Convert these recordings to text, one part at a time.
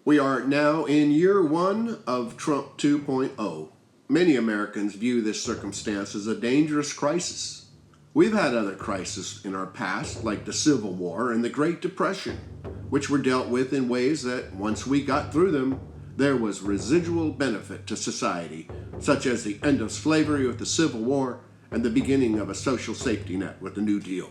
We are now in year one of Trump 2.0. Many Americans view this circumstance as a dangerous crisis. We've had other crises in our past, like the Civil War and the Great Depression, which were dealt with in ways that, once we got through them, there was residual benefit to society, such as the end of slavery with the Civil War and the beginning of a social safety net with the New Deal.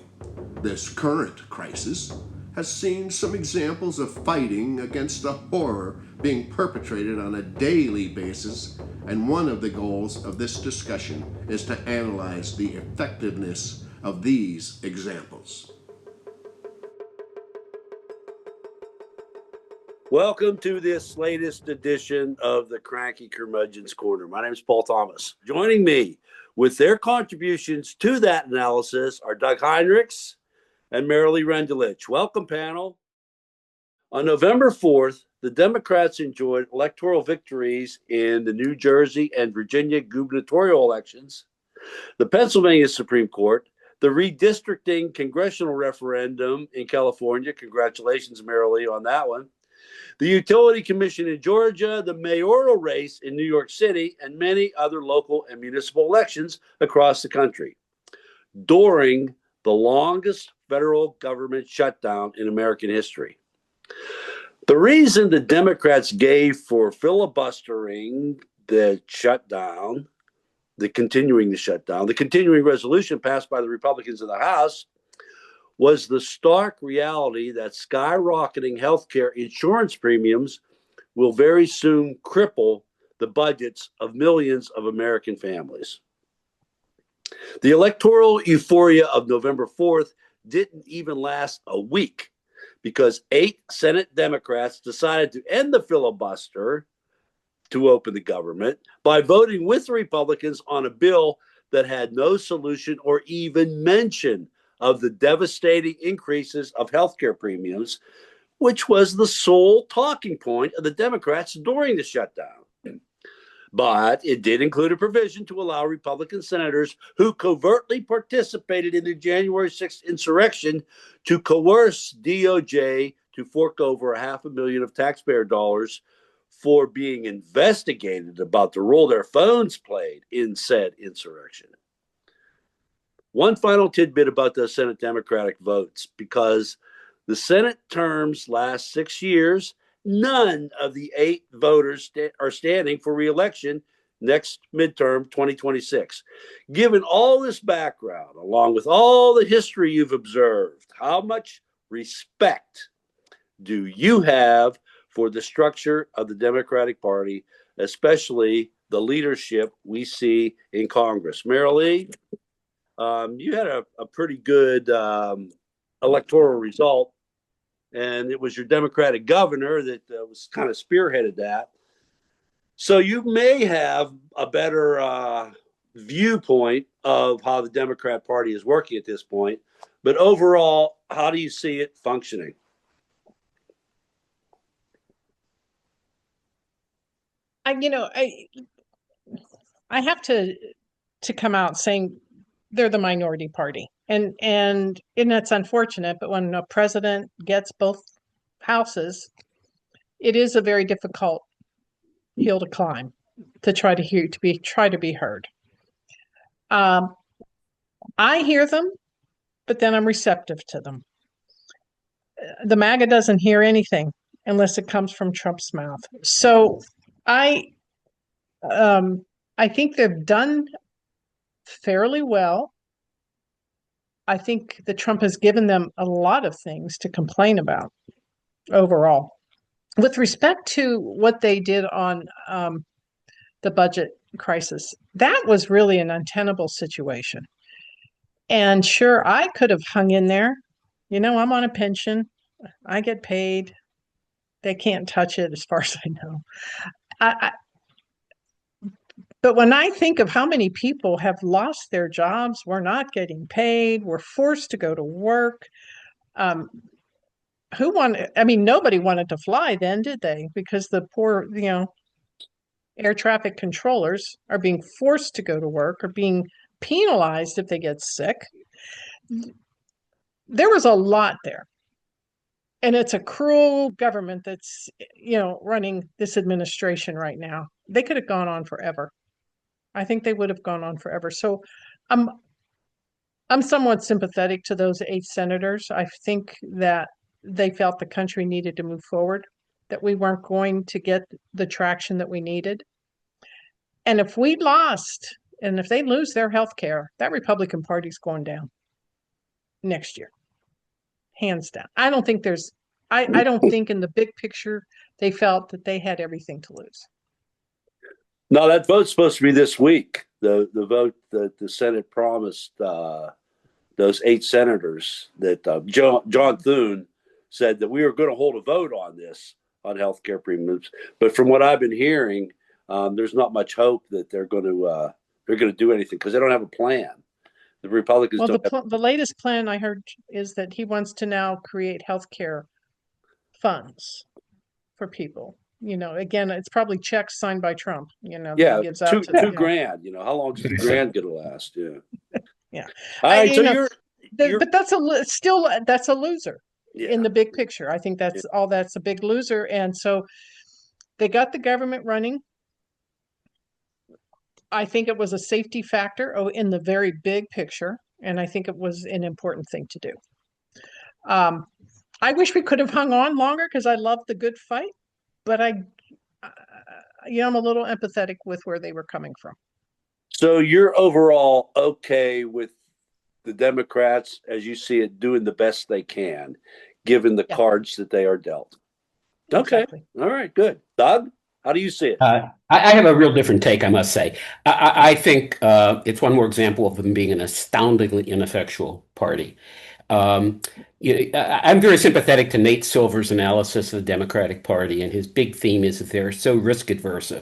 This current crisis has seen some examples of fighting against the horror being perpetrated on a daily basis, and one of the goals of this discussion is to analyze the effectiveness of these examples. Welcome to this latest edition of the Cranky Curmudgeon's Corner. My name is Paul Thomas. Joining me with their contributions to that analysis are Doug Heinrichs and Marilee Rendulich. Welcome, panel. On November 4th, the Democrats enjoyed electoral victories in the New Jersey and Virginia gubernatorial elections, the Pennsylvania Supreme Court, the redistricting congressional referendum in California. Congratulations, Marilee, on that one. The Utility Commission in Georgia, the mayoral race in New York City, and many other local and municipal elections across the country during the longest federal government shutdown in American history. The reason the Democrats gave for filibustering the shutdown, the continuing resolution passed by the Republicans in the House, was the stark reality that skyrocketing healthcare insurance premiums will very soon cripple the budgets of millions of American families. The electoral euphoria of November 4th didn't even last a week because 8 Senate Democrats decided to end the filibuster to open the government by voting with the Republicans on a bill that had no solution or even mention of the devastating increases of healthcare premiums, which was the sole talking point of the Democrats during the shutdown. But it did include a provision to allow Republican senators who covertly participated in the January 6th insurrection to coerce DOJ to fork over $500,000 of taxpayer dollars for being investigated about the role their phones played in said insurrection. One final tidbit about the Senate Democratic votes: because the Senate terms last 6 years, none of the 8 voters are standing for re-election next midterm 2026. Given all this background, along with all the history you've observed, how much respect do you have for the structure of the Democratic Party, especially the leadership we see in Congress? Marilee, you had a pretty good electoral result, and it was your Democratic governor that was kind of spearheaded that. So you may have a better viewpoint of how the Democrat Party is working at this point. But overall, how do you see it functioning? I have to come out saying they're the minority party. And that's unfortunate, but when a president gets both houses, it is a very difficult hill to climb to try to be heard. I hear them, but then I'm receptive to them. The MAGA doesn't hear anything unless it comes from Trump's mouth. So I think they've done fairly well. I think that Trump has given them a lot of things to complain about overall. With respect to what they did on the budget crisis, that was really an untenable situation. And sure, I could have hung in there. I'm on a pension. I get paid. They can't touch it as far as I know. But when I think of how many people have lost their jobs, were not getting paid, were forced to go to work, nobody wanted to fly then, did they? Because the poor, air traffic controllers are being forced to go to work or being penalized if they get sick. There was a lot there. And it's a cruel government that's, running this administration right now. They could have gone on forever. I think they would have gone on forever. So I'm I'm somewhat sympathetic to those 8 senators. I think that they felt the country needed to move forward, that we weren't going to get the traction that we needed. And if we lost, and if they lose their health care, that Republican Party's going down next year, hands down. I don't think in the big picture they felt that they had everything to lose. No, that vote's supposed to be this week. The vote that the Senate promised those 8 senators that John Thune said that we were going to hold a vote on this on health care premiums. But from what I've been hearing, there's not much hope that they're going to do anything because they don't have a plan. The Republicans Well, don't. the latest plan I heard is that he wants to now create health care funds for people. Again, it's probably checks signed by Trump, that Yeah, he gives out two to two grand. How long is 2 grand going to last? Yeah. Yeah. All right. So you're But that's that's a loser yeah. in the big picture. I think that's a big loser. And so they got the government running. I think it was a safety factor in the very big picture. And I think it was an important thing to do. I wish we could have hung on longer because I love the good fight, but I'm a little empathetic with where they were coming from. So you're overall okay with the Democrats, as you see it, doing the best they can, given the cards that they are dealt. Okay. Exactly. All right, good. Doug, how do you see it? I have a real different take, I must say. I think it's one more example of them being an astoundingly ineffectual party. I'm very sympathetic to Nate Silver's analysis of the Democratic Party, and his big theme is that they're so risk adverse.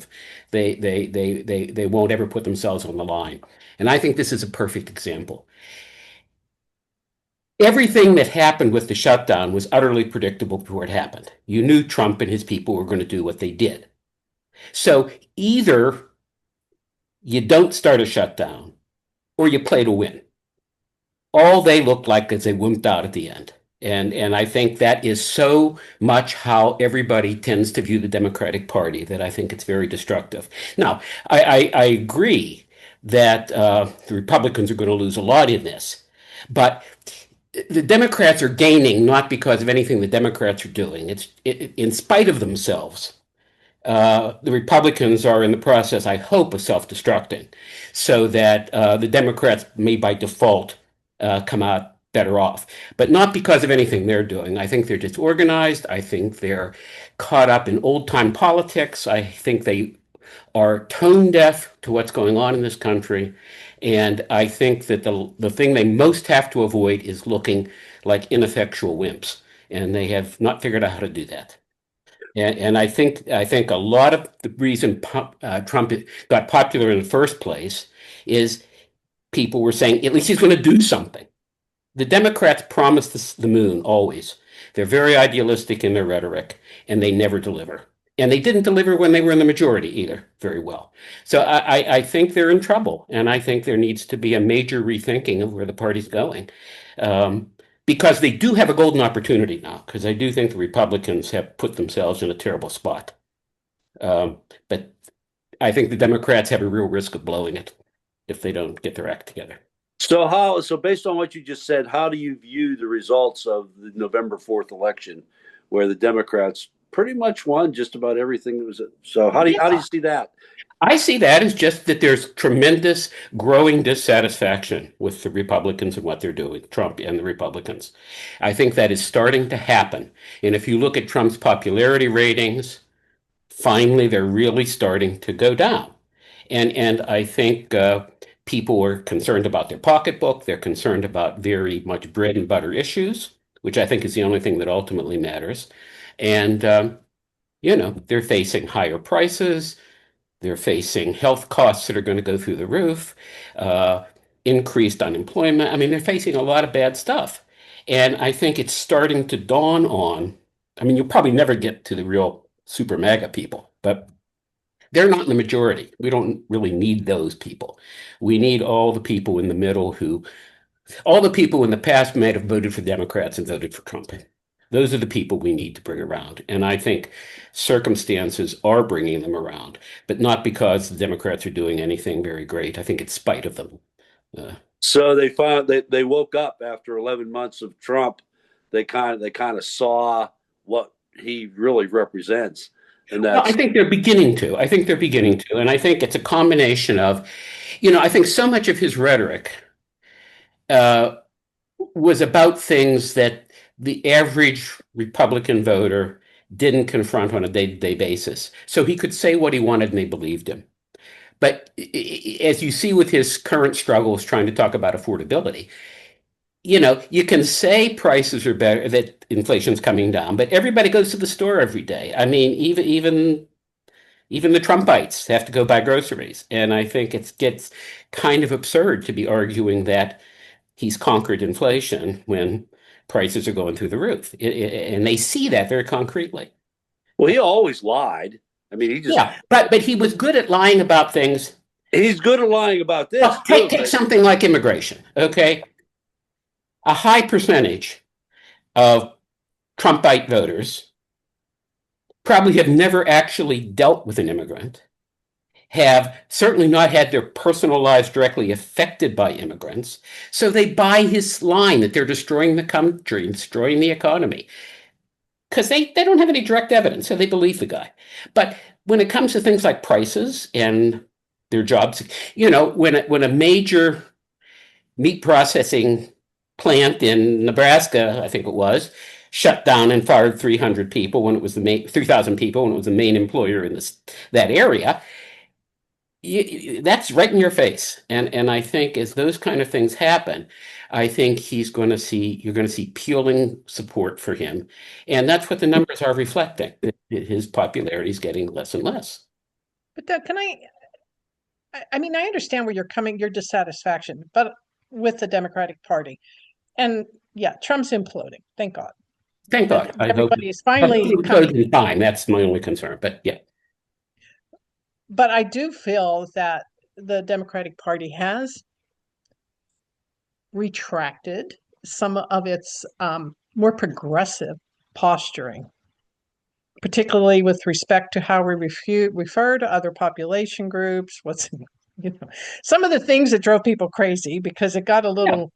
They won't ever put themselves on the line. And I think this is a perfect example. Everything that happened with the shutdown was utterly predictable before it happened. You knew Trump and his people were going to do what they did. So either you don't start a shutdown or you play to win. All they looked like is they wimped out at the end. And I think that is so much how everybody tends to view the Democratic Party that I think it's very destructive. Now, I agree that the Republicans are going to lose a lot in this, but the Democrats are gaining not because of anything the Democrats are doing. It's in spite of themselves. The Republicans are in the process, I hope, of self-destructing, so that the Democrats may by default come out better off, but not because of anything they're doing. I think they're disorganized. I think they're caught up in old-time politics. I think they are tone deaf to what's going on in this country. And I think that the thing they most have to avoid is looking like ineffectual wimps. And they have not figured out how to do that. And I think a lot of the reason Trump got popular in the first place is people were saying, at least he's going to do something. The Democrats promise the moon always. They're very idealistic in their rhetoric, and they never deliver. And they didn't deliver when they were in the majority either very well. So I think they're in trouble, and I think there needs to be a major rethinking of where the party's going. Because they do have a golden opportunity now, because I do think the Republicans have put themselves in a terrible spot. But I think the Democrats have a real risk of blowing it if they don't get their act together. So based on what you just said, how do you view the results of the November 4th election, where the Democrats pretty much won just about everything that was? So how do you see that? I see that as just that there's tremendous growing dissatisfaction with the Republicans and what they're doing, Trump and the Republicans. I think that is starting to happen. And if you look at Trump's popularity ratings, finally they're really starting to go down. And I think people are concerned about their pocketbook. They're concerned about very much bread and butter issues, which I think is the only thing that ultimately matters. And, they're facing higher prices. They're facing health costs that are going to go through the roof, increased unemployment. I mean, they're facing a lot of bad stuff. And I think it's starting to dawn on, you'll probably never get to the real super MAGA people, but they're not in the majority. We don't really need those people. We need all the people in the middle all the people in the past might have voted for Democrats and voted for Trump. Those are the people we need to bring around. And I think circumstances are bringing them around, but not because the Democrats are doing anything very great. I think it's spite of them. So they found that they woke up after 11 months of Trump. They kind of saw what he really represents, and Well, I that's think they're beginning to. I think they're beginning to. And I think it's a combination of, I think so much of his rhetoric uh, was about things that the average Republican voter didn't confront on a day-to-day basis. So he could say what he wanted and they believed him. But as you see with his current struggles trying to talk about affordability, you can say prices are better, that inflation's coming down, but everybody goes to the store every day. I mean, even the Trumpites have to go buy groceries. And I think it gets kind of absurd to be arguing that he's conquered inflation when prices are going through the roof. And they see that very concretely. well, he always lied. I mean, Yeah, but he was good at lying about things. he's good at lying about this Well, too. take something like immigration, okay? A high percentage of Trumpite voters probably have never actually dealt with an immigrant, have certainly not had their personal lives directly affected by immigrants. So they buy his line that they're destroying the country and destroying the economy because they don't have any direct evidence. So they believe the guy. But when it comes to things like prices and their jobs, when a major meat processing plant in Nebraska, I think it was, shut down and fired 300 people when it was 3,000 people when it was the main employer in that area. That's right in your face. And I think as those kind of things happen, I think you're going to see peeling support for him. And that's what the numbers are reflecting. His popularity is getting less and less. But Doug, I mean, I understand where you're coming, your dissatisfaction, but with the Democratic Party. And yeah, Trump's imploding. Thank God. Thank God. I hope Everybody is finally it coming. in time. That's my only concern. But yeah. But I do feel that the Democratic Party has retracted some of its more progressive posturing, particularly with respect to how we refer to other population groups. Some of the things that drove people crazy because it got a little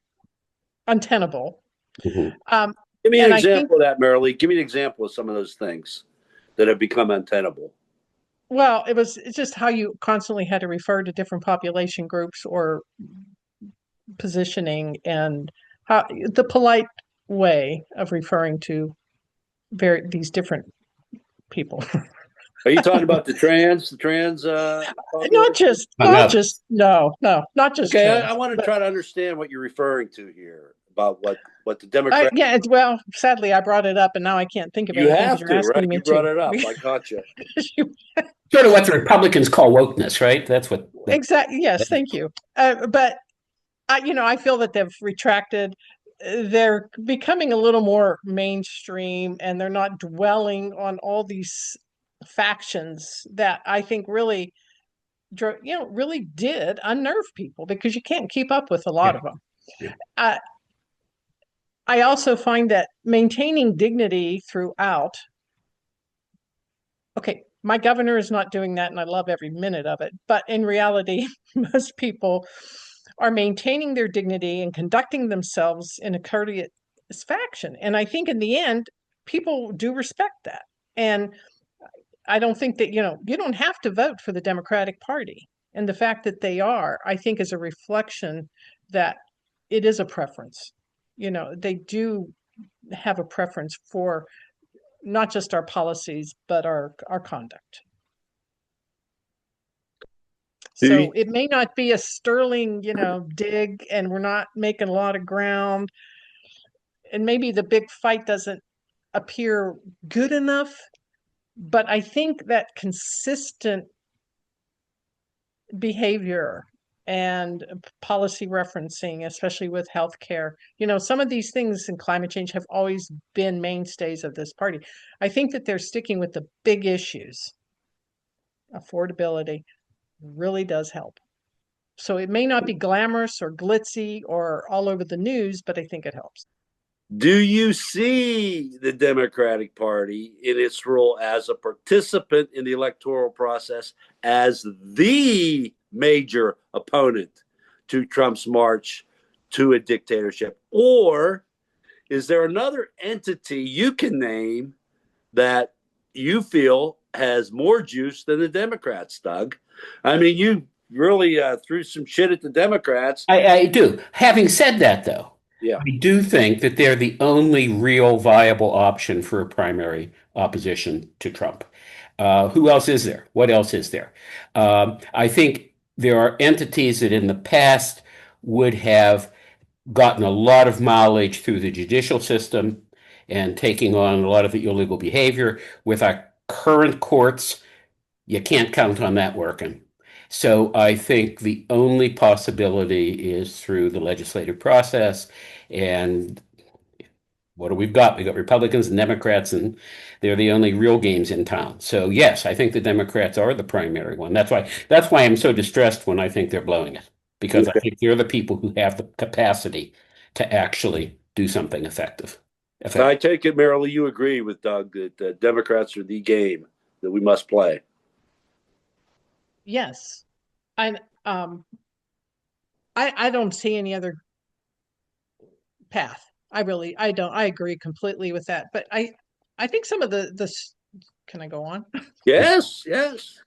untenable. Mhm. Give me an And I think, example of that, Marilee. Give me an example of some of those things that have become untenable. well, it's just how you constantly had to refer to different population groups or positioning and how the polite way of referring to these different people. Are you talking about the trans Not population? just no, not just Okay, trans, I want to but try to understand what you're referring to here about what the Democrats. yeah, well, sadly I brought it up and now I can't think of You anything because have you're to, right? asking me You brought to. it up. I caught you. Sort of what the Republicans call wokeness, right? That's what. Exactly. Yes, thank you. But I feel that they've retracted. They're becoming a little more mainstream, and they're not dwelling on all these factions that I think really, really did unnerve people because you can't keep up with a lot Yeah. of them. Yeah. I also find that maintaining dignity throughout. Okay, my governor is not doing that, and I love every minute of it. But in reality, most people are maintaining their dignity and conducting themselves in a courteous fashion. And I think in the end, people do respect that. And I don't think that, you don't have to vote for the Democratic Party. And the fact that they are, I think, is a reflection that it is a preference. They do have a preference for not just our policies, but our conduct. So it may not be a sterling, dig, and we're not making a lot of ground. And maybe the big fight doesn't appear good enough. But I think that consistent behavior and policy referencing, especially with healthcare, some of these things in climate change have always been mainstays of this party. I think that they're sticking with the big issues. Affordability really does help. So it may not be glamorous or glitzy or all over the news, but I think it helps. Do you see the Democratic Party in its role as a participant in the electoral process as the major opponent to Trump's march to a dictatorship? Or is there another entity you can name that you feel has more juice than the Democrats, Doug? I mean, you really threw some shit at the Democrats. I do. Having said that, though, Yeah. I do think that they're the only real viable option for a primary opposition to Trump. Who else is there? What else is there? I think there are entities that in the past would have gotten a lot of mileage through the judicial system and taking on a lot of the illegal behavior. With our current courts, you can't count on that working. So I think the only possibility is through the legislative process. And what do we've got? We've got Republicans and Democrats, and they're the only real games in town. So yes, I think the Democrats are the primary one. That's why I'm so distressed when I think they're blowing it, because I Okay. think they're the people who have the capacity to actually do something effective. I take it, Marilee, you agree with Doug that Democrats are the game that we must play. Yes. I I don't see any other path. I don't. I agree completely with that. But I think some of the can I go on? Yes, yes.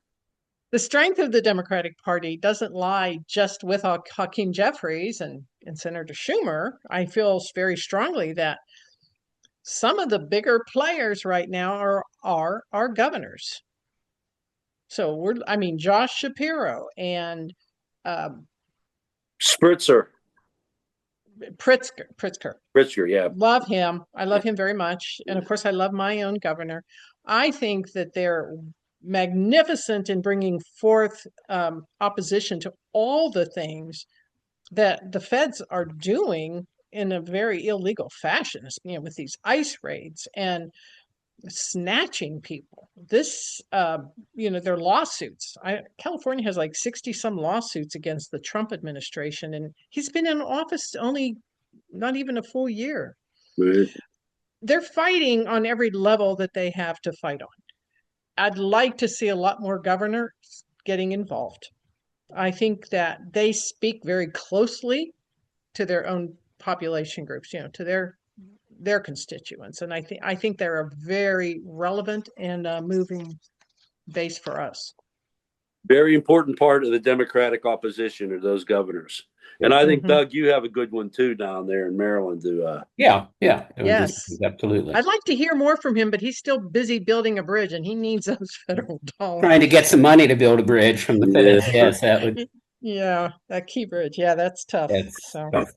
The strength of the Democratic Party doesn't lie just with Hakeem Jeffries and Senator Schumer. I feel very strongly that some of the bigger players right now are governors. So I mean, Josh Shapiro and um, Spritzer. Pritzker. Pritzker, yeah. Love him. I love him very much. And of course, I love my own governor. I think that they're magnificent in bringing forth opposition to all the things that the feds are doing in a very illegal fashion, with these ICE raids and snatching people. Their lawsuits. California has like 60 some lawsuits against the Trump administration, and he's been in office only not even a full year. Right. They're fighting on every level that they have to fight on. I'd like to see a lot more governors getting involved. I think that they speak very closely to their own population groups, to their constituents, and I think they're a very relevant and moving base for us. Very important part of the Democratic opposition are those governors. And I think, Doug, you have a good one too down there in Maryland. Yeah. Yes. Absolutely. I'd like to hear more from him, but he's still busy building a bridge, and he needs those federal dollars. Trying to get some money to build a bridge from the feds. Yes, that would. Yeah, that Key Bridge. Yeah, that's tough. That's So. tough.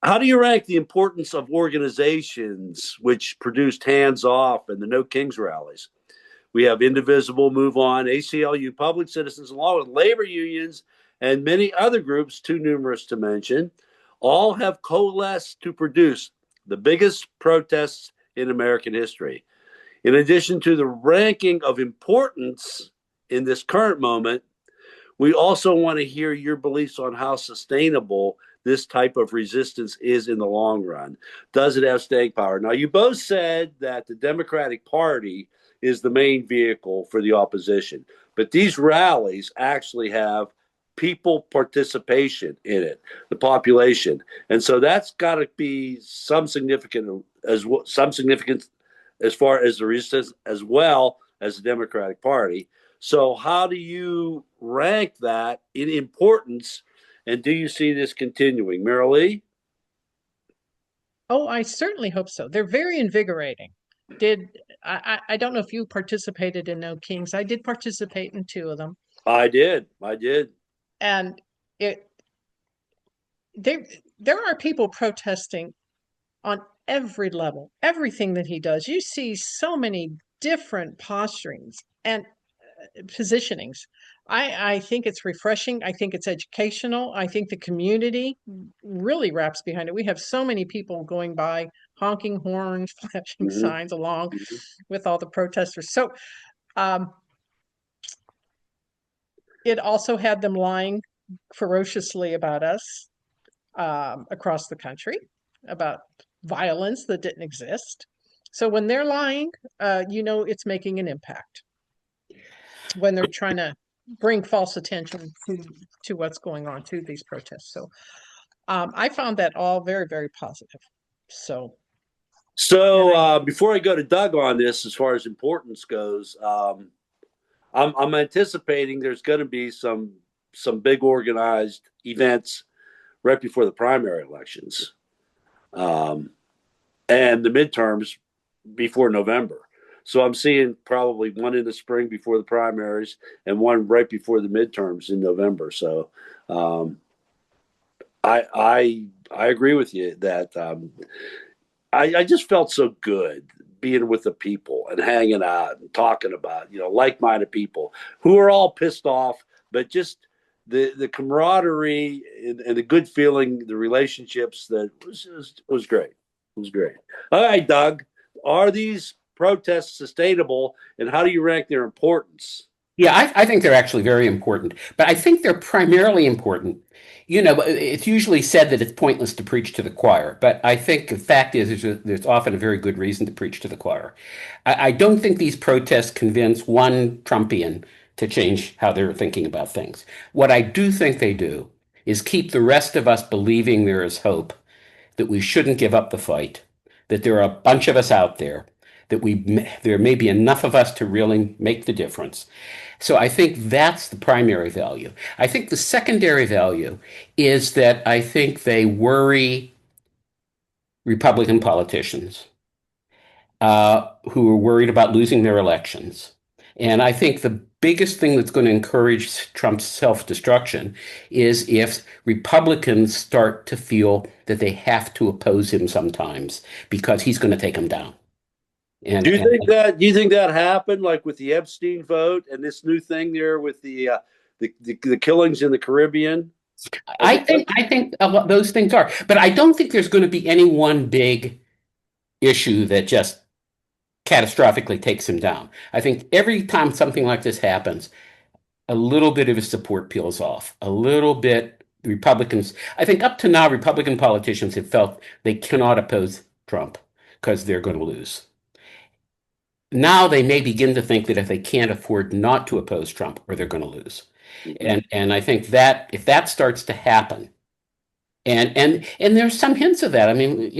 How do you rank the importance of organizations which produced Hands Off and the No Kings rallies? We have Indivisible, Move On, ACLU, Public Citizens, along with labor unions and many other groups, too numerous to mention, all have coalesced to produce the biggest protests in American history. In addition to the ranking of importance in this current moment, we also want to hear your beliefs on how sustainable this type of resistance is in the long run. Does it have staying power? Now, you both said that the Democratic Party is the main vehicle for the opposition, but these rallies actually have people participation in it, the population, and so that's got to be some significance as far as the resistance as well as the Democratic Party. So, how do you rank that in importance, and do you see this continuing, Marilee? Oh, I certainly hope so. They're very invigorating. I don't know if you participated in No Kings. I did participate in 2 of them. I did. And there are people protesting on every level, everything that he does. You see so many different posturings and positionings. I think it's refreshing. I think it's educational. I think the community really wraps behind it. We have so many people going by, honking horns, flashing signs along with all the protesters. So it also had them lying ferociously about us across the country, about violence that didn't exist. So when they're lying, it's making an impact. When they're trying to bring false attention to what's going on, to these protests. So I found that all very, very positive. So before I go to Doug on this, as far as importance goes, I'm anticipating there's going to be some big organized events right before the primary elections, and the midterms before November. So I'm seeing probably one in the spring before the primaries and one right before the midterms in November. So I agree with you that I just felt so good being with the people and hanging out and talking about, like-minded people who are all pissed off, but just the camaraderie and the good feeling, the relationships, that was great. It was great. All right, Doug, are these protests sustainable, and how do you rank their importance? Yeah, I think they're actually very important, but I think they're primarily important. It's usually said that it's pointless to preach to the choir, but I think the fact is there's often a very good reason to preach to the choir. I don't think these protests convince one Trumpian to change how they're thinking about things. What I do think they do is keep the rest of us believing there is hope, that we shouldn't give up the fight, that there are a bunch of us out there, that there may be enough of us to really make the difference. So I think that's the primary value. I think the secondary value is that I think they worry Republican politicians who are worried about losing their elections. And I think the biggest thing that's going to encourage Trump's self-destruction is if Republicans start to feel that they have to oppose him sometimes because he's going to take them down. Do you think that happened, like with the Epstein vote and this new thing there with the killings in the Caribbean? I think those things are, but I don't think there's going to be any one big issue that just catastrophically takes him down. I think every time something like this happens, a little bit of his support peels off. A little bit, Republicans, I think up to now, Republican politicians have felt they cannot oppose Trump because they're going to lose. Now they may begin to think that if they can't afford not to oppose Trump, or they're going to lose. And I think that if that starts to happen, and there's some hints of that. I mean,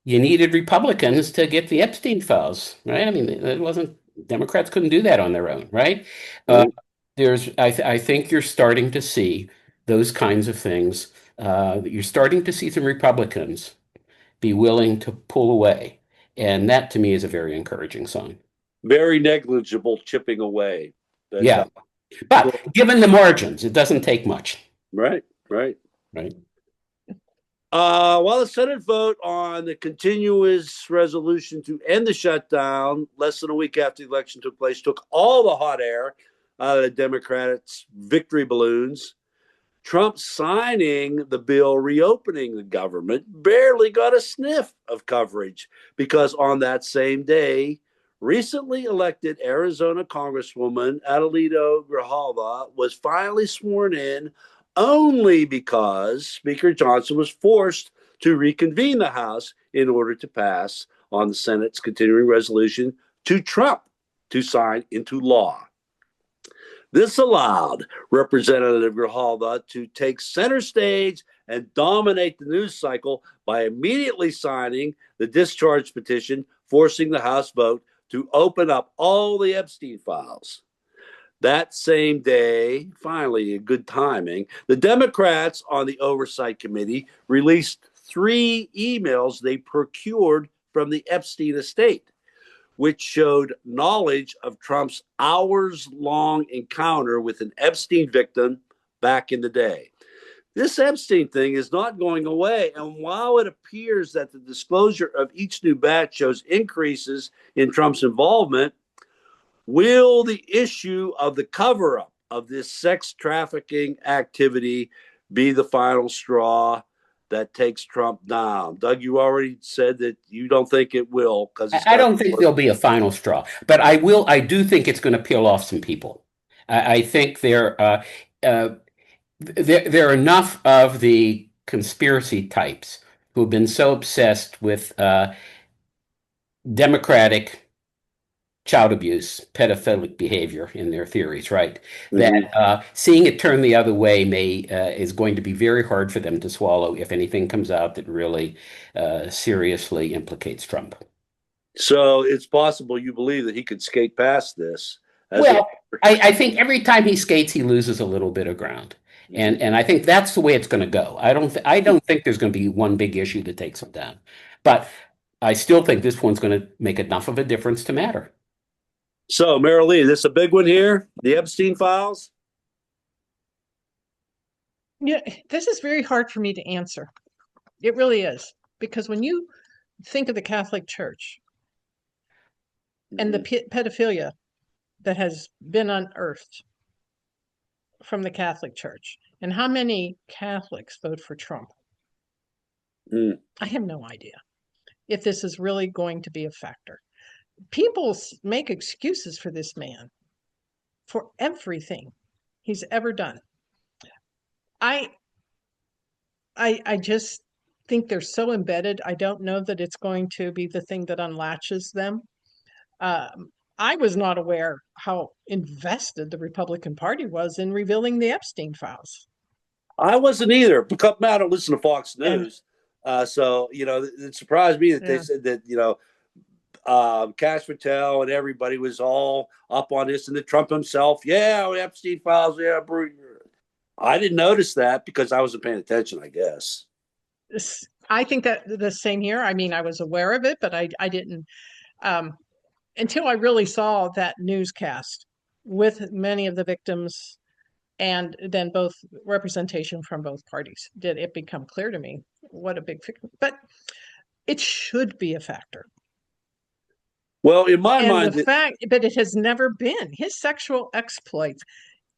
you needed Republicans to get the Epstein files, right? I mean, it wasn't Democrats couldn't do that on their own, right? I think you're starting to see those kinds of things. You're starting to see some Republicans be willing to pull away. And that to me is a very encouraging sign. Very negligible chipping away. Yeah. But given the margins, it doesn't take much. Right. While the Senate vote on the continuous resolution to end the shutdown less than a week after the election took place took all the hot air out of the Democrats' victory balloons, Trump signing the bill reopening the government barely got a sniff of coverage because on that same day, recently elected Arizona Congresswoman Adelito Grijalva was finally sworn in only because Speaker Johnson was forced to reconvene the House in order to pass on the Senate's continuing resolution to Trump to sign into law. This allowed Representative Grijalva to take center stage and dominate the news cycle by immediately signing the discharge petition, forcing the House vote to open up all the Epstein files. That same day, finally, good timing, the Democrats on the Oversight Committee released 3 emails they procured from the Epstein estate, which showed knowledge of Trump's hours-long encounter with an Epstein victim back in the day. This Epstein thing is not going away, and while it appears that the disclosure of each new batch shows increases in Trump's involvement, will the issue of the cover-up of this sex trafficking activity be the final straw that takes Trump down? Doug, you already said that you don't think it will, because I don't think there'll be a final straw, but I do think it's going to peel off some people. I think there are enough of the conspiracy types who have been so obsessed with democratic child abuse, pedophilic behavior in their theories, right? Mhm. That seeing it turn the other way may is going to be very hard for them to swallow if anything comes out that really seriously implicates Trump. So it's possible you believe that he could skate past this as a. Well, I think every time he skates, he loses a little bit of ground, and I think that's the way it's going to go. I don't think there's going to be one big issue that takes him down, but I still think this one's going to make enough of a difference to matter. So, Marilee, this is a big one here. The Epstein files. Yeah, this is very hard for me to answer. It really is. Because when you think of the Catholic Church and the pedophilia that has been unearthed from the Catholic Church, and how many Catholics vote for Trump, I have no idea if this is really going to be a factor. People make excuses for this man for everything he's ever done. I just think they're so embedded. I don't know that it's going to be the thing that unlatches them. I was not aware how invested the Republican Party was in revealing the Epstein files. I wasn't either. I don't listen to Fox News. So, it surprised me that they said that, Cash Patel and everybody was all up on this, and that Trump himself, Epstein files, I didn't notice that because I wasn't paying attention, I guess. I think that the same here. I mean, I was aware of it, but I didn't until I really saw that newscast with many of the victims and then both representation from both parties. Did it become clear to me what a big figure? But it should be a factor. Well, in my mind, but it has never been his sexual exploits.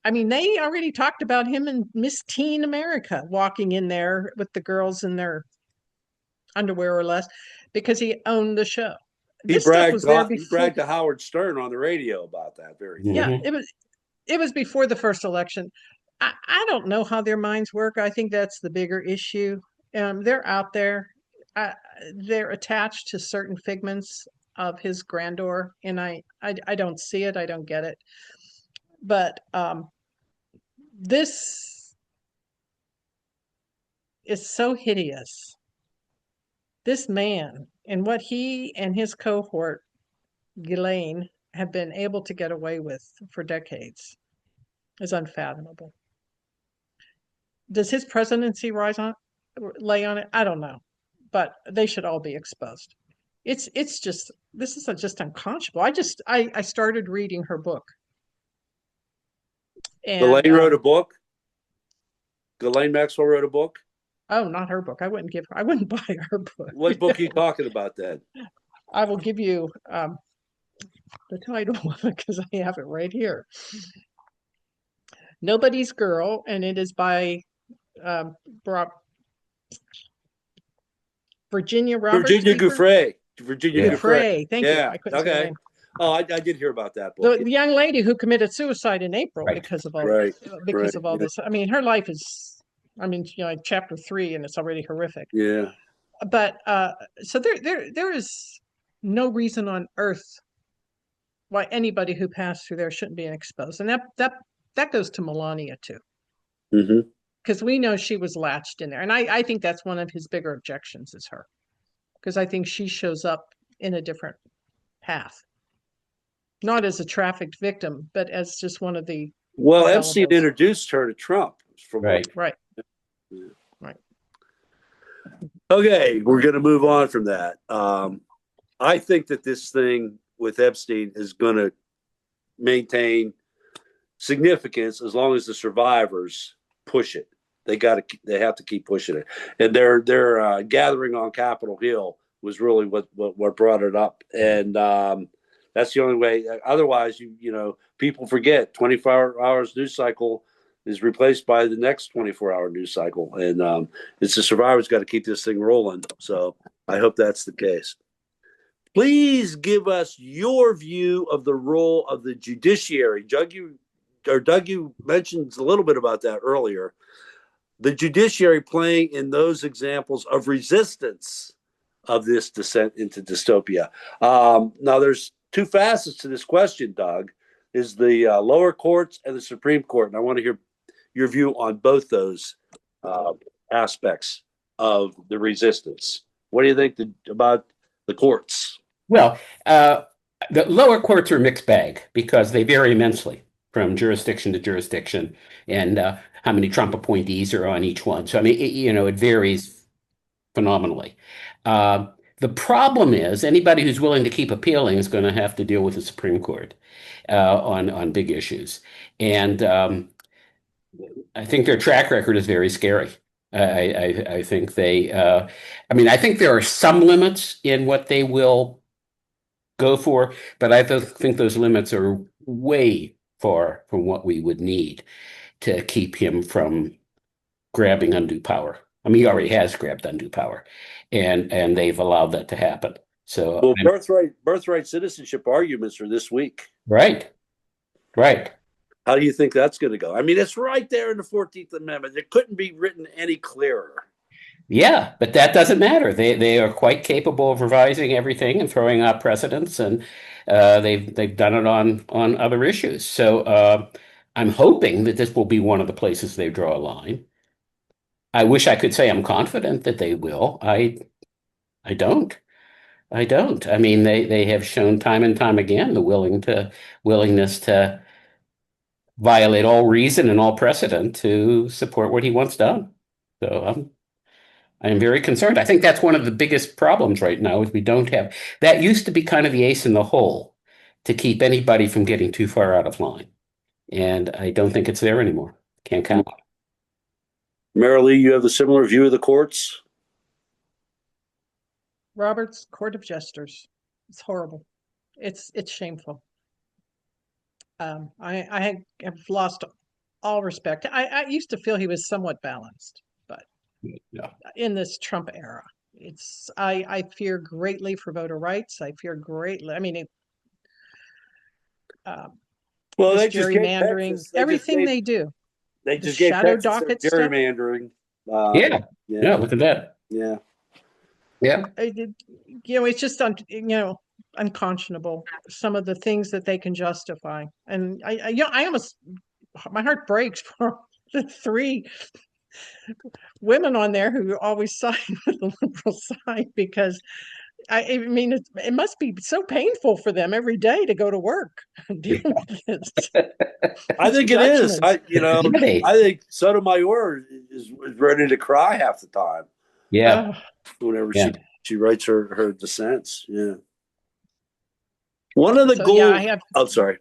I mean, they already talked about him in Miss Teen America, walking in there with the girls in their underwear or less, because he owned the show. He bragged to Howard Stern on the radio about that very thing. Yeah, it was before the first election. I don't know how their minds work. I think that's the bigger issue. They're out there. They're attached to certain figments of his grandeur, and I don't see it. I don't get it. But this is so hideous. This man and what he and his cohort, Ghislaine, have been able to get away with for decades is unfathomable. Does his presidency lay on it? I don't know, but they should all be exposed. It's just, this is just unconscionable. I started reading her book. And Ghislaine wrote a book. Ghislaine Maxwell wrote a book. Oh, not her book. I wouldn't buy her book. What book are you talking about then? I will give you the title because I have it right here. Nobody's Girl, and it is by Virginia Roberts. Virginia Giuffre. Thank you. I couldn't say her name. Oh, I did hear about that book. The young lady who committed suicide in April because of all this. I mean, her life is, chapter 3, and it's already horrific. Yeah. But so there is no reason on earth why anybody who passed through there shouldn't be exposed, and that goes to Melania too, because we know she was latched in there, and I think that's one of his bigger objections is her, because I think she shows up in a different path, not as a trafficked victim, but as just one of the. Well, Epstein introduced her to Trump, right. Okay, we're going to move on from that. I think that this thing with Epstein is going to maintain significance as long as the survivors push it. They have to keep pushing it. And their gathering on Capitol Hill was really what brought it up. And that's the only way. Otherwise, people forget 24 hours news cycle is replaced by the next 24-hour news cycle. And it's the survivors got to keep this thing rolling. So I hope that's the case. Please give us your view of the role of the judiciary. Doug, you mentioned a little bit about that earlier. the judiciary playing in those examples of resistance of this descent into dystopia? Now, there's two facets to this question, Doug, is the lower courts and the Supreme Court. And I want to hear your view on both those aspects of the resistance. What do you think about the courts? Well, the lower courts are a mixed bag because they vary immensely from jurisdiction to jurisdiction, and how many Trump appointees are on each one. So, I mean, it varies phenomenally. The problem is anybody who's willing to keep appealing is going to have to deal with the Supreme Court on big issues. And I think their track record is very scary. I think I think there are some limits in what they will go for, but I think those limits are way far from what we would need to keep him from grabbing undue power. I mean, he already has grabbed undue power, and they've allowed that to happen. So, well, birthright citizenship arguments are this week. Right. How do you think that's going to go? I mean, it's right there in the 14th Amendment. It couldn't be written any clearer. Yeah, but that doesn't matter. They are quite capable of revising everything and throwing out precedents, and they've done it on other issues. So I'm hoping that this will be one of the places they draw a line. I wish I could say I'm confident that they will. I don't. I mean, they have shown time and time again the willingness to violate all reason and all precedent to support what he wants done. So I am very concerned. I think that's one of the biggest problems right now is we don't have that. Used to be kind of the ace in the hole to keep anybody from getting too far out of line, and I don't think it's there anymore. Can't count on it. Marilee, you have the similar view of the courts? Robert's Court of Jesters. It's horrible. It's shameful. I have lost all respect. I used to feel he was somewhat balanced, but Yeah. in this Trump era, I fear greatly for voter rights. I fear greatly. I mean, Well, this they just gave gerrymandering, Texas, everything they do. They The just gave shadow Texas some docket stuff. gerrymandering. Yeah, look at that. Yeah. It's just unconscionable. Some of the things that they can justify, and I almost, my heart breaks for the three women on there who always side with the liberal side, because I mean it must be so painful for them every day to go to work and deal with this. I think it is. I think Sotomayor is ready to cry half the time. Yeah. Whenever she writes her dissents. Yeah. One of the goals. Yeah, sorry.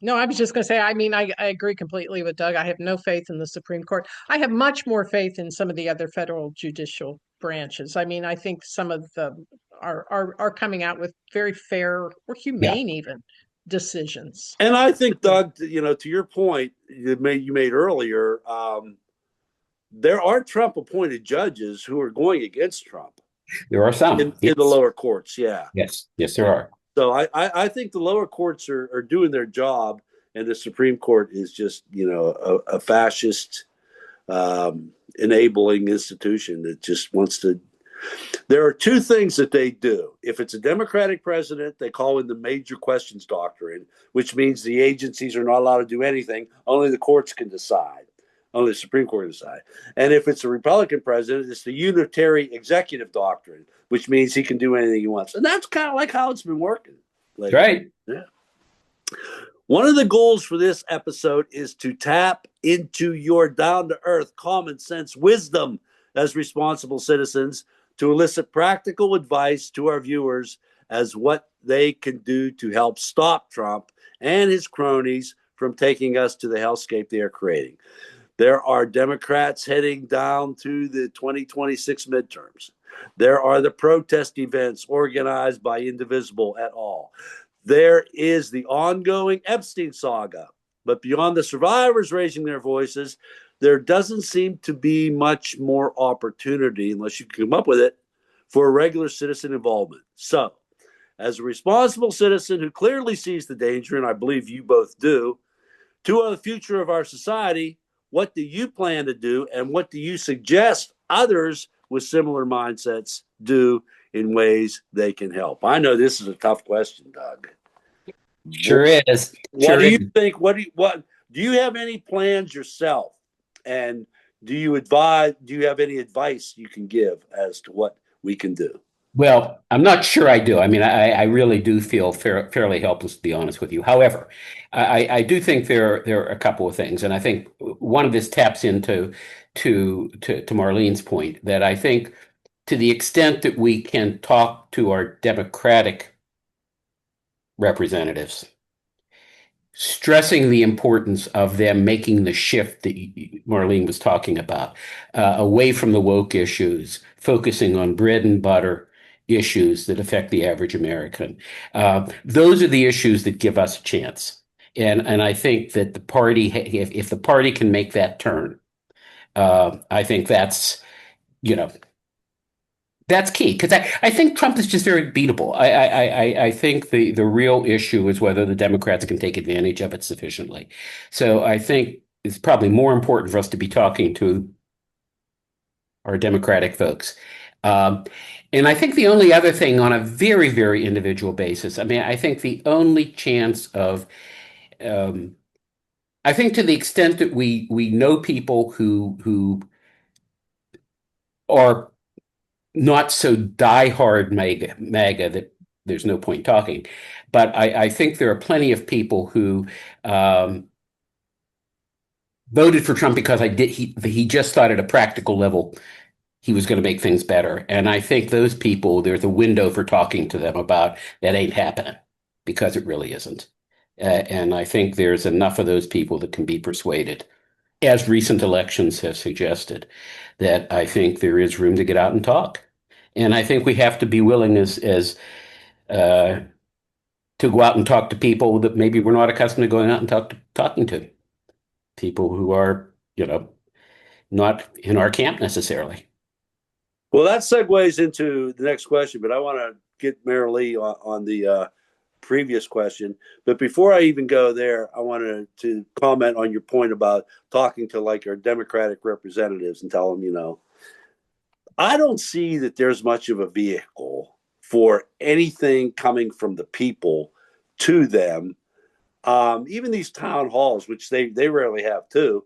No, I was just going to say, I mean, I agree completely with Doug. I have no faith in the Supreme Court. I have much more faith in some of the other federal judicial branches. I mean, I think some of them are coming out with very fair or humane even decisions. And I think, Doug, to your point you made earlier, there are Trump-appointed judges who are going against Trump. There are some in the lower courts. Yeah. Yes, there are. So I think the lower courts are doing their job, and the Supreme Court is just a fascist enabling institution that just wants to. There are two things that they do. If it's a Democratic president, they call in the major questions doctrine, which means the agencies are not allowed to do anything. Only the courts can decide. Only the Supreme Court can decide. And if it's a Republican president, it's the unitary executive doctrine, which means he can do anything he wants. And that's kind of like how it's been working lately. Right. Yeah. One of the goals for this episode is to tap into your down-to-earth common sense wisdom as responsible citizens to elicit practical advice to our viewers as what they can do to help stop Trump and his cronies from taking us to the hellscape they are creating. There are Democrats heading down to the 2026 midterms. There are the protest events organized by Indivisible et al. There is the ongoing Epstein saga. But beyond the survivors raising their voices, there doesn't seem to be much more opportunity, unless you can come up with it, for regular citizen involvement. So, as a responsible citizen who clearly sees the danger, and I believe you both do, to the future of our society, what do you plan to do, and what do you suggest others with similar mindsets do in ways they can help? I know this is a tough question, Doug. Sure is. What Sure do you is. think? What do you have any plans yourself? And do you have any advice you can give as to what we can do? Well, I'm not sure I do. I mean, I really do feel fairly helpless, to be honest with you. However, I do think there are a couple of things, and I think one of this taps into to Marlene's point that I think to the extent that we can talk to our Democratic representatives, stressing the importance of them making the shift that Marlene was talking about, away from the woke issues, focusing on bread and butter issues that affect the average American. Those are the issues that give us a chance. And I think that the party, if the party can make that turn, I think that's, you know, that's key because I think Trump is just very beatable. I think the real issue is whether the Democrats can take advantage of it sufficiently. So I think it's probably more important for us to be talking to our Democratic folks. And I think the only other thing on a very, very individual basis, I mean, I think the only chance of, I think to the extent that we know people who are not so diehard MAGA that there's no point talking. But I think there are plenty of people who voted for Trump because he just thought at a practical level he was going to make things better. And I think those people, there's a window for talking to them about that ain't happening because it really isn't. And I think there's enough of those people that can be persuaded, as recent elections have suggested, that I think there is room to get out and talk. And I think we have to be willing as to go out and talk to people that maybe we're not accustomed to going out and talking to. People who are, not in our camp necessarily. Well, that segues into the next question, but I want to get Mary Lee on the previous question. But before I even go there, I wanted to comment on your point about talking to like our Democratic representatives and tell them, I don't see that there's much of a vehicle for anything coming from the people to them. Even these town halls, which they rarely have too,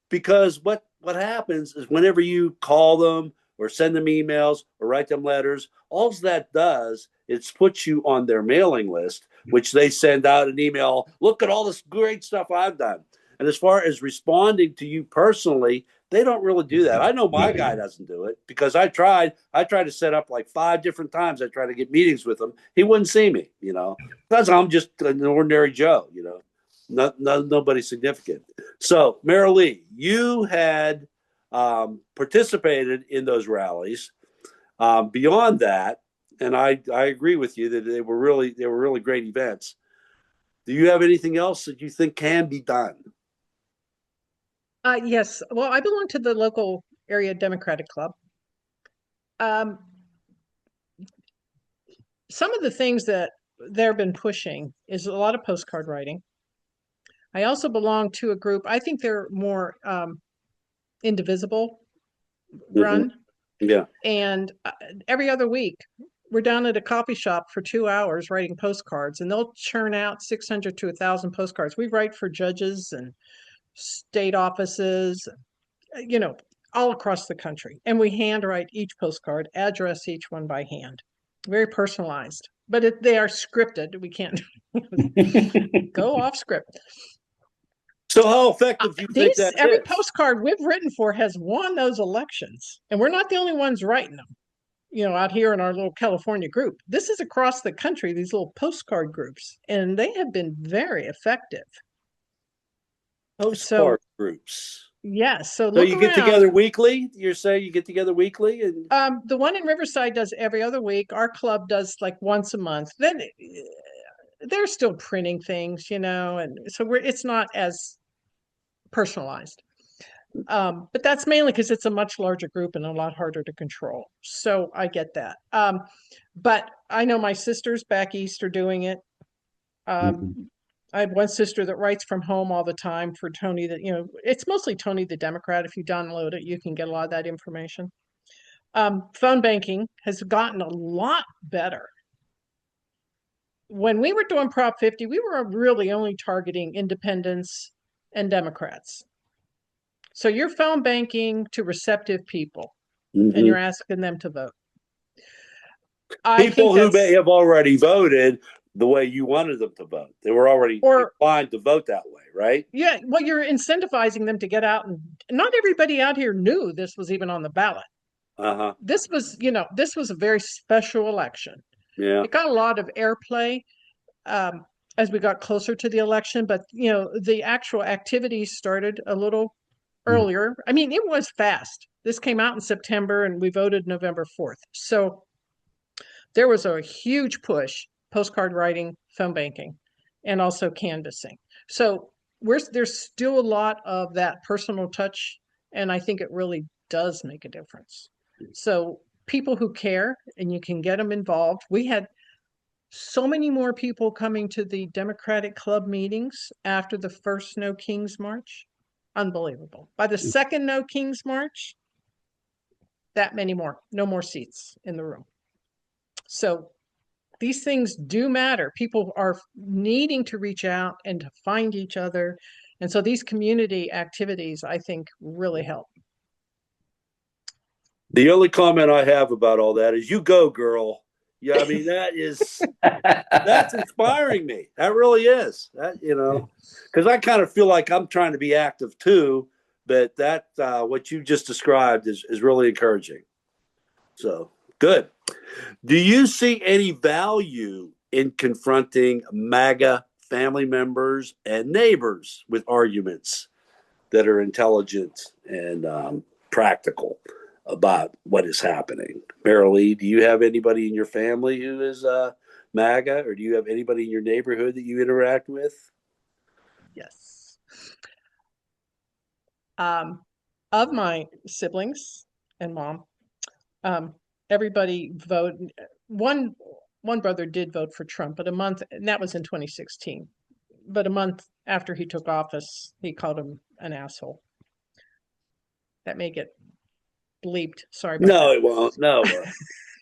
because what happens is whenever you call them or send them emails or write them letters, all that does is puts you on their mailing list, which they send out an email. Look at all this great stuff I've done. And as far as responding to you personally, they don't really do that. I know my guy doesn't do it because I tried to set up like 5 different times. I tried to get meetings with him. He wouldn't see me, because I'm just an ordinary Joe, nobody significant. So, Mary Lee, you had participated in those rallies. Beyond that, and I agree with you that they were really great events. Do you have anything else that you think can be done? Yes. Well, I belong to the local area Democratic Club. Some of the things that they've been pushing is a lot of postcard writing. I also belong to a group, I think they're more indivisible run. Mm-hmm. Yeah. And every other week, we're down at a coffee shop for 2 hours writing postcards, and they'll churn out 600 to 1,000 postcards. We write for judges and state offices, all across the country. And we handwrite each postcard, address each one by hand. Very personalized. But they are scripted. We can't go off script. So how effective do you think that every is? postcard we've written for has won those elections. And we're not the only ones writing them, out here in our little California group. This is across the country, these little postcard groups. And they have been very effective. Postcard groups. Yes. So you get together weekly? You're saying you get together weekly? And the one in Riverside does every other week. Our club does like once a month. Then they're still printing things, and so it's not as personalized. But that's mainly because it's a much larger group and a lot harder to control. So I get that. But I know my sisters back east are doing it. I have one sister that writes from home all the time for Tony, that, it's mostly Tony the Democrat. If you download it, you can get a lot of that information. Phone banking has gotten a lot better. When we were doing Prop 50, we were really only targeting independents and Democrats. So you're phone banking to receptive people, and you're asking them to vote. People who may have already voted the way you wanted them to vote. They were already inclined to vote that way, right? Yeah. Well, you're incentivizing them to get out, and not everybody out here knew this was even on the ballot. This was a very special election. Yeah. It got a lot of airplay as we got closer to the election, but the actual activities started a little earlier. I mean, it was fast. This came out in September and we voted November 4th. So there was a huge push, postcard writing, phone banking, and also canvassing. So there's still a lot of that personal touch, and I think it really does make a difference. So people who care, and you can get them involved. We had so many more people coming to the Democratic Club meetings after the first No Kings March. Unbelievable. By the second No Kings March, that many more, no more seats in the room. So these things do matter. People are needing to reach out and to find each other. And so these community activities, I think, really help. The only comment I have about all that is, you go, girl. Yeah, I mean, that's inspiring me. That really is. That, because I kind of feel like I'm trying to be active too, but that what you just described is really encouraging. So good. Do you see any value in confronting MAGA family members and neighbors with arguments that are intelligent and practical about what is happening? Marilee, do you have anybody in your family who is MAGA, or do you have anybody in your neighborhood that you interact with? Yes. Of my siblings and mom, everybody voted. One brother did vote for Trump, but and that was in 2016. But a month after he took office, he called him an asshole. That may get bleeped. Sorry about that. No, it won't. No.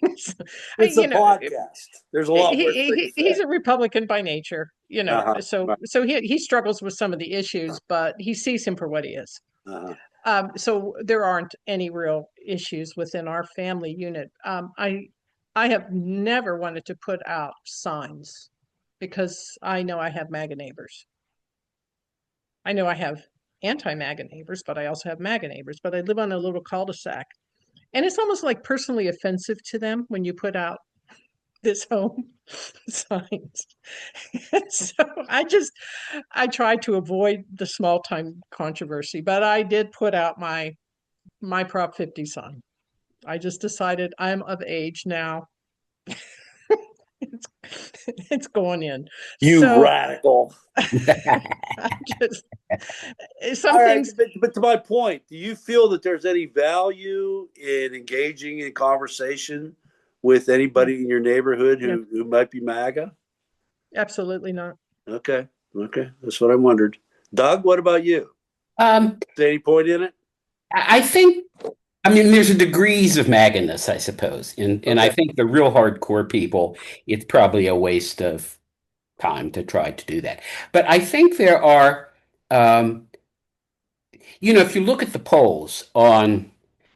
It's a podcast. There's a lot more things. He's a Republican by nature, so he struggles with some of the issues, but he sees him for what he is. So there aren't any real issues within our family unit. I have never wanted to put out signs because I know I have MAGA neighbors. I know I have anti-MAGA neighbors, but I also have MAGA neighbors. But I live on a little cul-de-sac. And it's almost like personally offensive to them when you put out this home signs. So I tried to avoid the small time controversy, but I did put out my Prop 50 sign. I just decided I'm of age now. It's going in. You radical. But to my point, do you feel that there's any value in engaging in conversation with anybody in your neighborhood who might be MAGA? Absolutely not. Okay. That's what I wondered. Doug, what about you? Is there any point in it? I mean, there's degrees of MAGA-ness, I suppose. And I think the real hardcore people, it's probably a waste of time to try to do that. But I think there are, if you look at the polls on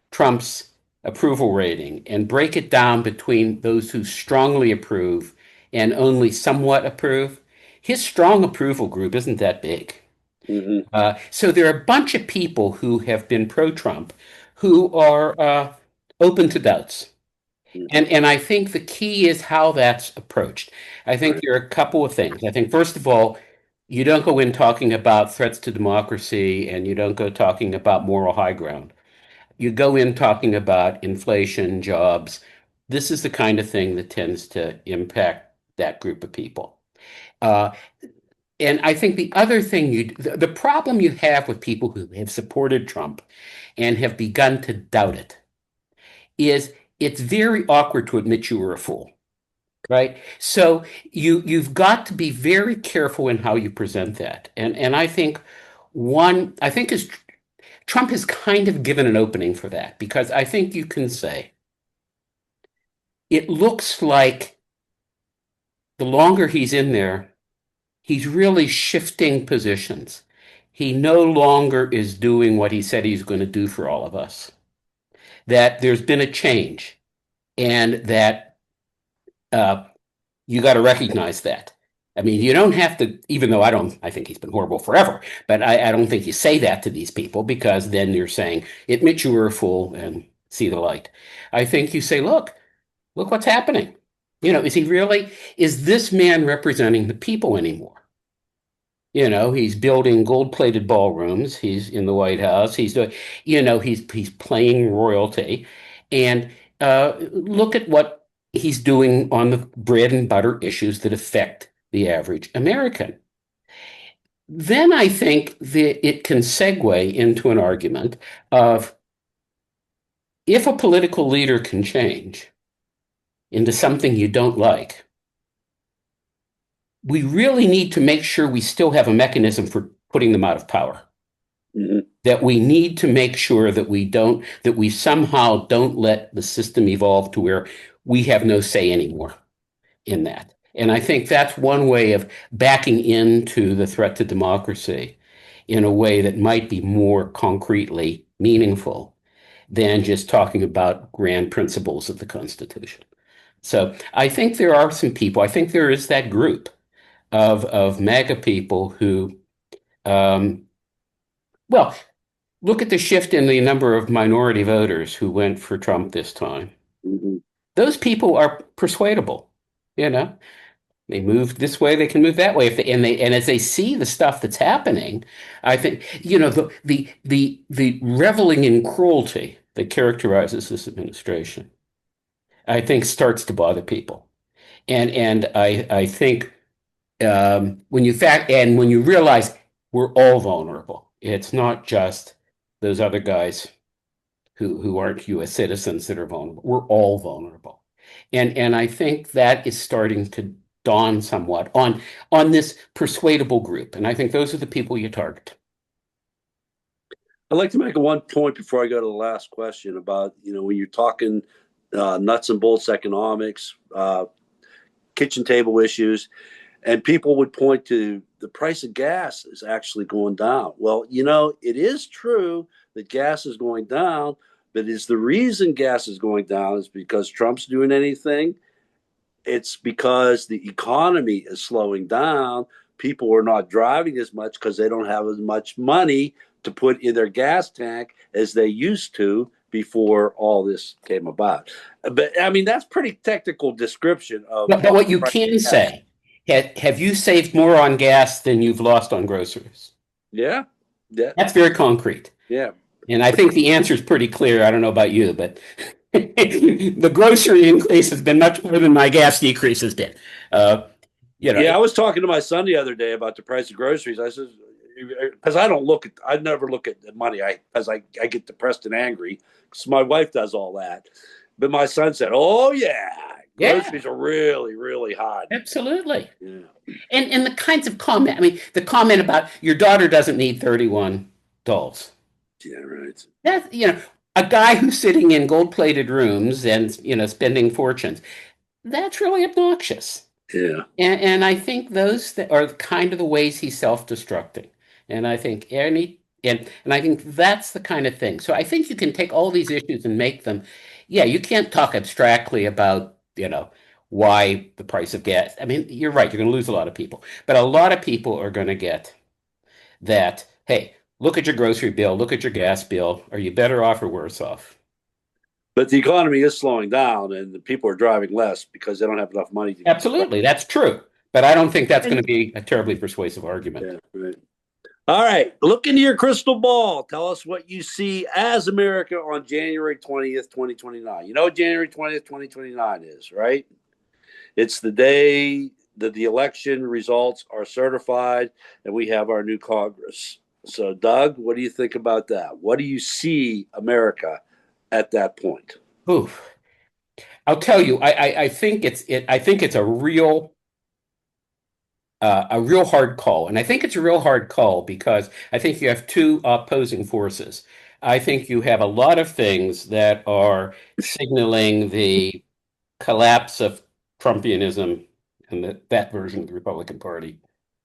Trump's approval rating and break it down between those who strongly approve and only somewhat approve, his strong approval group isn't that big. Mm-hmm. So there are a bunch of people who have been pro-Trump who are open to doubts. And I think the key is how that's approached. I think there are a couple of things. I think, first of all, you don't go in talking about threats to democracy, and you don't go talking about moral high ground. You go in talking about inflation, jobs. This is the kind of thing that tends to impact that group of people. And I think the other thing the problem you have with people who have supported Trump and have begun to doubt it is it's very awkward to admit you were a fool. right? So you've got to be very careful in how you present that. And I think I think is Trump has kind of given an opening for that because I think you can say it looks like the longer he's in there, he's really shifting positions. He no longer is doing what he said he's going to do for all of us. That there's been a change, and that you got to recognize that. I mean, you don't have to, even though I think he's been horrible forever, but I don't think you say that to these people because then you're saying, admit you were a fool and see the light. I think you say, look what's happening. Is this man representing the people anymore? He's building gold-plated ballrooms. He's in the White House. He's doing, he's playing royalty. And look at what he's doing on the bread and butter issues that affect the average American. Then I think that it can segue into an argument of if a political leader can change into something you don't like, we really need to make sure we still have a mechanism for putting them out of power. Mm-hmm. That we need to make sure that we somehow don't let the system evolve to where we have no say anymore in that. And I think that's one way of backing into the threat to democracy in a way that might be more concretely meaningful than just talking about grand principles of the Constitution. So I think there are some people, I think there is that group of MAGA people who, look at the shift in the number of minority voters who went for Trump this time. Mm-hmm. Those people are persuadable, They move this way, they can move that way. And as they see the stuff that's happening, I think, the reveling in cruelty that characterizes this administration, I think starts to bother people. And I think when you realize we're all vulnerable, it's not just those other guys who aren't U.S. citizens that are vulnerable. We're all vulnerable, and I think that is starting to dawn somewhat on this persuadable group, and I think those are the people you target. I'd like to make one point before I go to the last question about when you're talking nuts and bolts economics, kitchen table issues. And people would point to the price of gas is actually going down. Well, it is true that gas is going down, but is the reason gas is going down is because Trump's doing anything? It's because the economy is slowing down. People are not driving as much because they don't have as much money to put in their gas tank as they used to before all this came about. But I mean, that's pretty technical description of. But what you can say. Have you saved more on gas than you've lost on groceries? Yeah. That's very concrete. Yeah. And I think the answer is pretty clear. I don't know about you, but the grocery increase has been much more than my gas decrease has been. Yeah, I was talking to my son the other day about the price of groceries. I said, because I never look at the money. I get depressed and angry because my wife does all that. But my son said, "Oh yeah, groceries are really, really high." Absolutely. Yeah. And the kinds of comment. I mean, the comment about your daughter doesn't need 31 dolls. Yeah, right. That's a guy who's sitting in gold-plated rooms and spending fortunes. That's really obnoxious. Yeah. And I think those are kind of the ways he's self-destructing. And I think and I think that's the kind of thing. So I think you can take all these issues and make them. Yeah, you can't talk abstractly about, why the price of gas. I mean, you're right, you're going to lose a lot of people. But a lot of people are going to get that, hey, look at your grocery bill, look at your gas bill. Are you better off or worse off? But the economy is slowing down and the people are driving less because they don't have enough money to. Absolutely, that's true. But I don't think that's going to be a terribly persuasive argument. Yeah, right. All right, look into your crystal ball. Tell us what you see as America on January 20th, 2029. You know what January 20th, 2029 is, right? It's the day that the election results are certified and we have our new Congress. So, Doug, what do you think about that? What do you see America at that point? Oof. I'll tell you, I think it's a real hard call, and I think it's a real hard call because I think you have two opposing forces. I think you have a lot of things that are signaling the collapse of Trumpianism and that version of the Republican Party,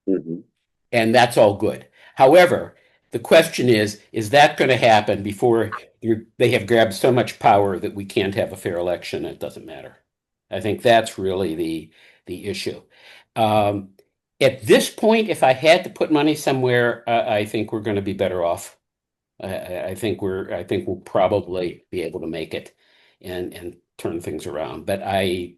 Mhm. and that's all good. However, the question is that going to happen before they have grabbed so much power that we can't have a fair election? It doesn't matter. I think that's really the issue. Um, at this point, if I had to put money somewhere, I think we're going to be better off. I think we'll probably be able to make it and turn things around. But I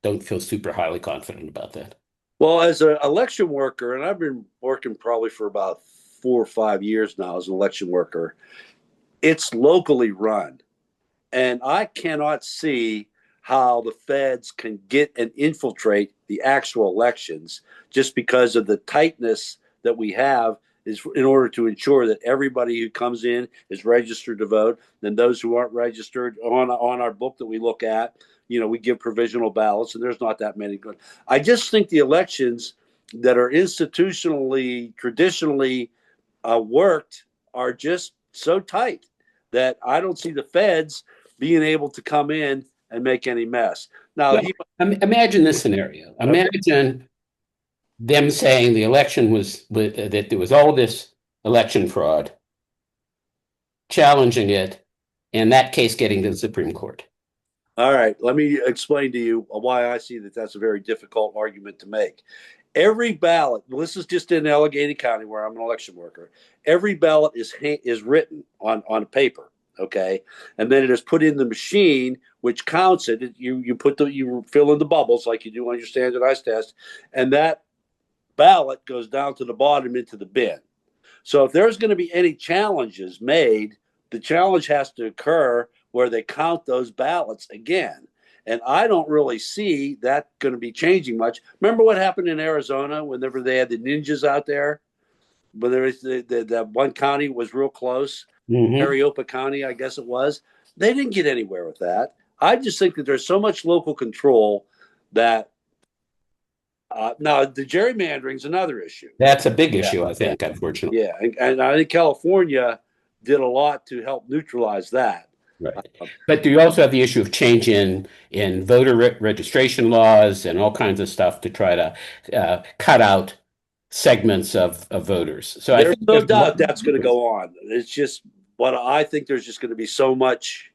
don't feel super highly confident about that. Well, as an election worker, and I've been working probably for about 4 or 5 years now as an election worker, it's locally run. And I cannot see how the feds can get and infiltrate the actual elections just because of the tightness that we have is in order to ensure that everybody who comes in is registered to vote. Then those who aren't registered on our book that we look at, we give provisional ballots, and there's not that many good. I just think the elections that are institutionally, traditionally worked are just so tight that I don't see the feds being able to come in and make any mess. Now, Well, imagine this scenario. Imagine them saying the election was that there was all this election fraud, challenging it, and that case getting to the Supreme Court. all right, let me explain to you why I see that that's a very difficult argument to make. Every ballot, this is just in Allegheny County where I'm an election worker. Every ballot is written on paper, okay, and then it is put in the machine, which counts it. You fill in the bubbles like you do on your standardized test, and that ballot goes down to the bottom into the bin. So if there's going to be any challenges made, the challenge has to occur where they count those ballots again. And I don't really see that going to be changing much. Remember what happened in Arizona whenever they had the ninjas out there? But there was that one county was real close, Maricopa County, I guess it was. They didn't get anywhere with that. I just think that there's so much local control that now the gerrymandering is another issue. That's a big issue, I think, unfortunately. Yeah, and I think California did a lot to help neutralize that. Right. But do you also have the issue of change in voter registration laws and all kinds of stuff to try to cut out segments of voters? So There's I think no doubt that's going to go on. It's just what I think there's just going to be so much.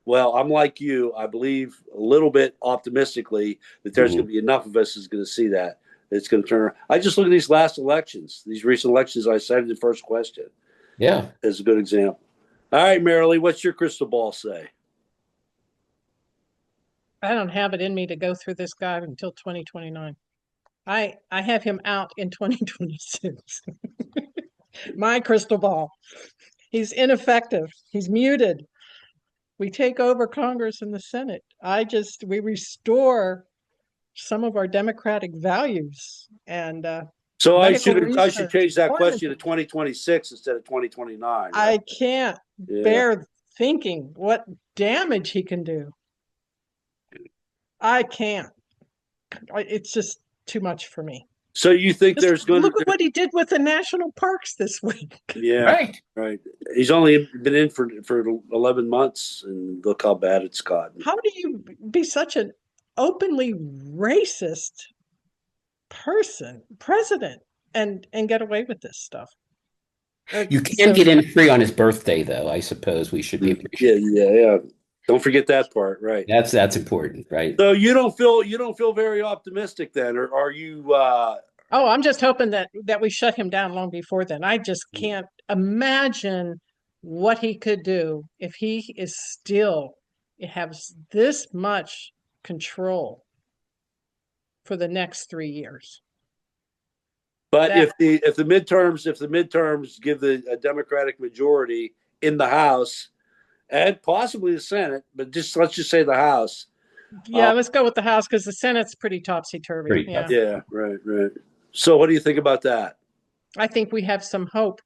Well, I'm like you. I believe a little bit optimistically that there's going to be enough of us is going to see that. It's going to turn around. I just look at these last elections, these recent elections I cited in the first question. Yeah. As a good example. All right, Marilee, what's your crystal ball say? I don't have it in me to go through this guy until 2029. I have him out in 2026. My crystal ball. He's ineffective. He's muted. We take over Congress and the Senate. We restore some of our democratic values and so I medical should change that research. question to 2026 instead of 2029. Right? I can't bear thinking what damage he can do. I can't. It's just too much for me. So you think there's going to look at what he did with the national parks this week? Yeah, right. He's only been in for 11 months, and look how bad it's gotten. How do you be such an openly racist president, and get away with this stuff? You can get in free on his birthday, though. I suppose we should be appreciative. Yeah. Don't forget that part, right? That's important, right? So you don't feel very optimistic then, or are you? Oh, I'm just hoping that we shut him down long before then. I just can't imagine what he could do if he is still has this much control for the next 3 years. But if the midterms give a Democratic majority in the House and possibly the Senate, but let's just say the House. Yeah, let's go with the House because the Senate's pretty topsy-turvy. Yeah, right. So what do you think about that? I think we have some hope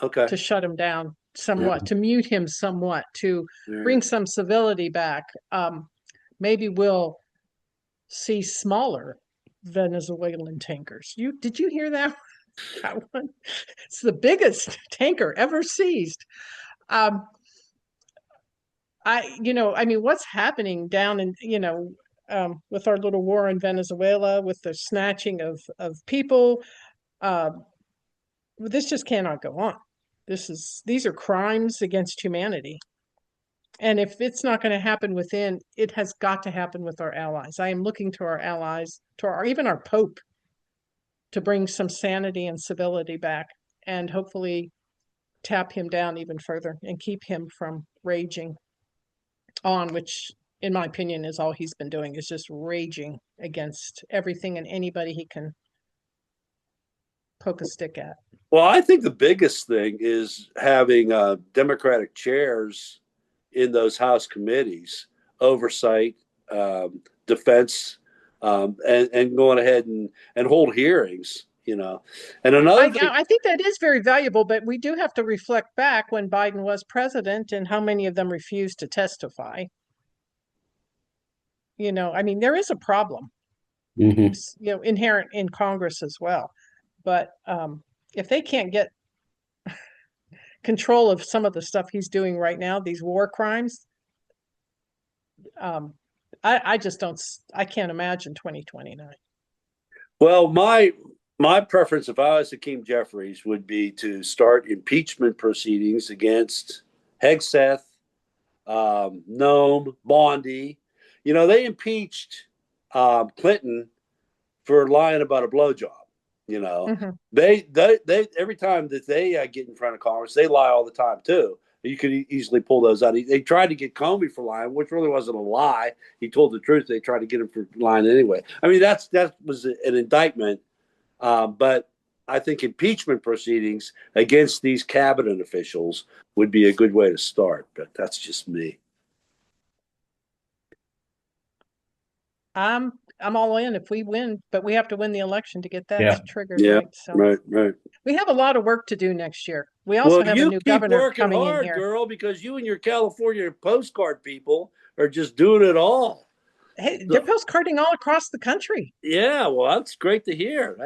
to shut him down somewhat, to mute him somewhat, to bring some civility back. maybe we'll see smaller Venezuelan tankers. Did you hear that? That one? It's the biggest tanker ever seized. Um, I mean, what's happening down in, with our little war in Venezuela, with the snatching of people, this just cannot go on. These are crimes against humanity. And if it's not going to happen within, it has got to happen with our allies. I am looking to our allies, even our Pope, to bring some sanity and civility back, and hopefully tap him down even further and keep him from raging on, which in my opinion is all he's been doing, is just raging against everything and anybody he can poke a stick at. Well, I think the biggest thing is having Democratic chairs in those House committees, oversight, defense, and going ahead and hold hearings, And another thing, I think that is very valuable, but we do have to reflect back when Biden was president and how many of them refused to testify. I mean, there is a problem, inherent in Congress as well. But if they can't get control of some of the stuff he's doing right now, these war crimes, I just don't. I can't imagine 2029. Well, my preference, if I was Hakeem Jeffries, would be to start impeachment proceedings against Hegseth, Nome, Bondi. They impeached Clinton for lying about a blowjob. Mm-hmm. They every time that they get in front of Congress, they lie all the time too. You could easily pull those out. They tried to get Comey for lying, which really wasn't a lie. He told the truth. They tried to get him for lying anyway. I mean, that was an indictment. But I think impeachment proceedings against these cabinet officials would be a good way to start. But that's just me. I'm all in if we win, but we have to win the election to get that triggered, Yeah, right? So right. We have a lot of work to do next year. We also have a new governor coming in here. Girl, because you and your California postcard people are just doing it all. Hey, they're postcarding all across the country. Yeah, well, that's great to hear.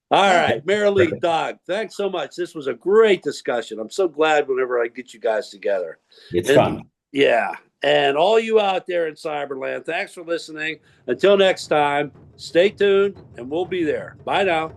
All right, Mary Lee, Doug, thanks so much. This was a great discussion. I'm so glad whenever I get you guys together. It's fun. Yeah. And all you out there in Cyberland, thanks for listening. Until next time, stay tuned and we'll be there. Bye now.